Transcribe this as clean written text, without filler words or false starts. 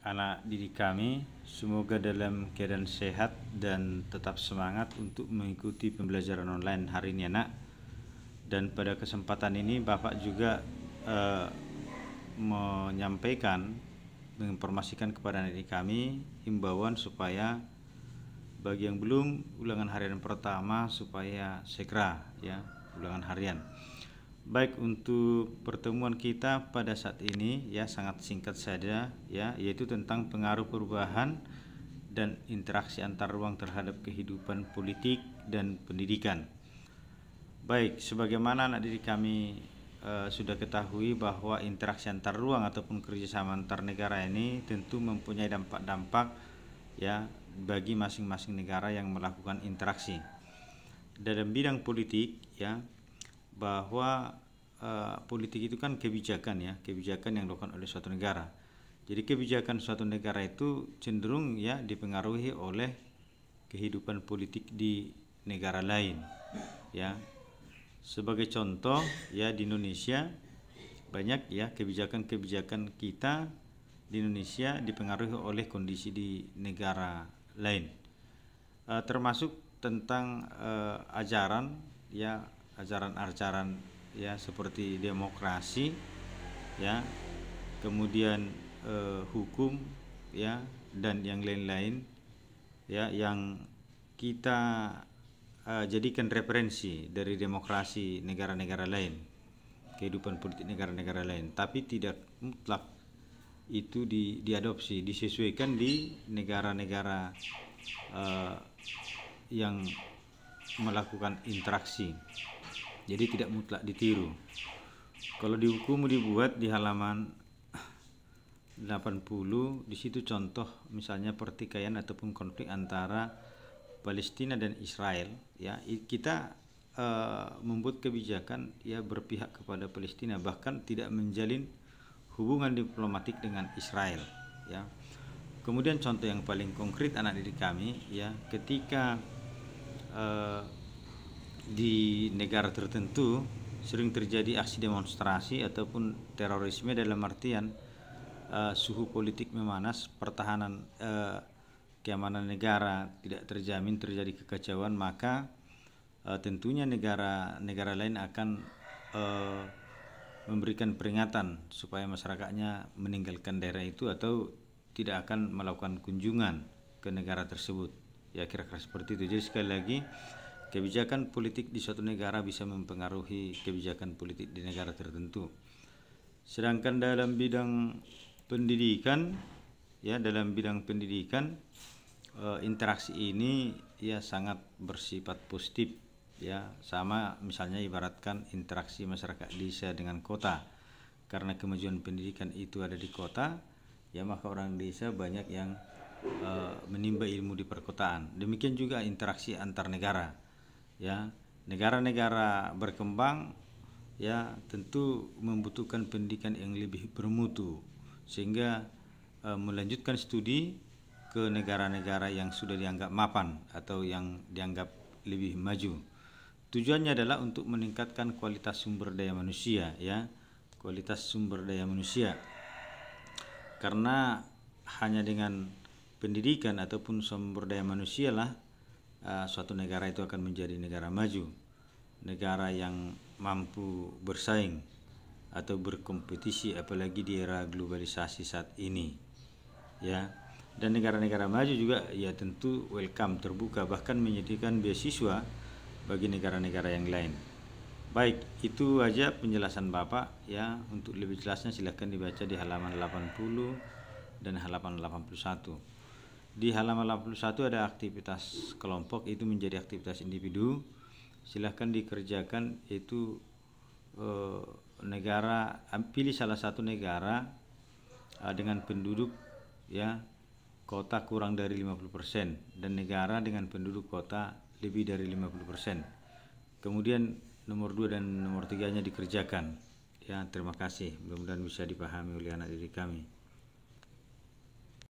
anak didik kami, semoga dalam keadaan sehat dan tetap semangat untuk mengikuti pembelajaran online hari ini anak. Dan pada kesempatan ini Bapak juga menyampaikan, menginformasikan kepada anak didik kami himbauan supaya bagi yang belum ulangan harian pertama supaya segera ya ulangan harian. Baik, untuk pertemuan kita pada saat ini ya sangat singkat saja ya, yaitu tentang pengaruh perubahan dan interaksi antar ruang terhadap kehidupan politik dan pendidikan. Baik, sebagaimana anak didik kami sudah ketahui bahwa interaksi antar ruang ataupun kerjasama antar negara ini tentu mempunyai dampak-dampak ya bagi masing-masing negara yang melakukan interaksi. Dalam bidang politik ya, bahwa politik itu kan kebijakan ya, kebijakan yang dilakukan oleh suatu negara. Jadi kebijakan suatu negara itu cenderung ya dipengaruhi oleh kehidupan politik di negara lain ya. Sebagai contoh ya, di Indonesia banyak ya kebijakan-kebijakan kita di Indonesia dipengaruhi oleh kondisi di negara lain, termasuk tentang ajaran ya, ajaran-ajaran ya seperti demokrasi ya, kemudian hukum ya, dan yang lain-lain ya yang kita jadikan referensi dari demokrasi negara-negara lain, kehidupan politik negara-negara lain, tapi tidak mutlak itu diadopsi, disesuaikan di negara-negara yang melakukan interaksi. Jadi tidak mutlak ditiru. Kalau di hukum dibuat di halaman 80, di situ contoh misalnya pertikaian ataupun konflik antara Palestina dan Israel ya, kita membuat kebijakan ya berpihak kepada Palestina, bahkan tidak menjalin hubungan diplomatik dengan Israel ya. Kemudian contoh yang paling konkret anak didik kami ya, ketika di negara tertentu sering terjadi aksi demonstrasi ataupun terorisme, dalam artian suhu politik memanas, pertahanan keamanan negara tidak terjamin, terjadi kekacauan, maka tentunya negara lain akan memberikan peringatan supaya masyarakatnya meninggalkan daerah itu atau tidak akan melakukan kunjungan ke negara tersebut ya, kira-kira seperti itu. Jadi sekali lagi, kebijakan politik di suatu negara bisa mempengaruhi kebijakan politik di negara tertentu. Sedangkan dalam bidang pendidikan ya, dalam bidang pendidikan interaksi ini ya sangat bersifat positif ya, sama misalnya ibaratkan interaksi masyarakat desa dengan kota. Karena kemajuan pendidikan itu ada di kota ya, maka orang desa banyak yang menimba ilmu di perkotaan. Demikian juga interaksi antar negara ya, negara-negara berkembang ya tentu membutuhkan pendidikan yang lebih bermutu, sehingga melanjutkan studi ke negara-negara yang sudah dianggap mapan atau yang dianggap lebih maju. Tujuannya adalah untuk meningkatkan kualitas sumber daya manusia ya, kualitas sumber daya manusia. Karena hanya dengan pendidikan ataupun sumber daya manusia lah suatu negara itu akan menjadi negara maju, negara yang mampu bersaing atau berkompetisi, apalagi di era globalisasi saat ini ya. Dan negara-negara maju juga ya tentu welcome, terbuka, bahkan menyediakan beasiswa bagi negara-negara yang lain. Baik, itu aja penjelasan Bapak ya. Untuk lebih jelasnya silahkan dibaca di halaman 80 dan halaman 81. Di halaman 81 ada aktivitas kelompok, itu menjadi aktivitas individu. Silahkan dikerjakan, itu negara, pilih salah satu negara dengan penduduk ya kota kurang dari 50% dan negara dengan penduduk kota lebih dari 50%. Kemudian nomor 2 dan nomor 3-nya dikerjakan ya. Terima kasih, mudah-mudahan bisa dipahami oleh anak didik kami.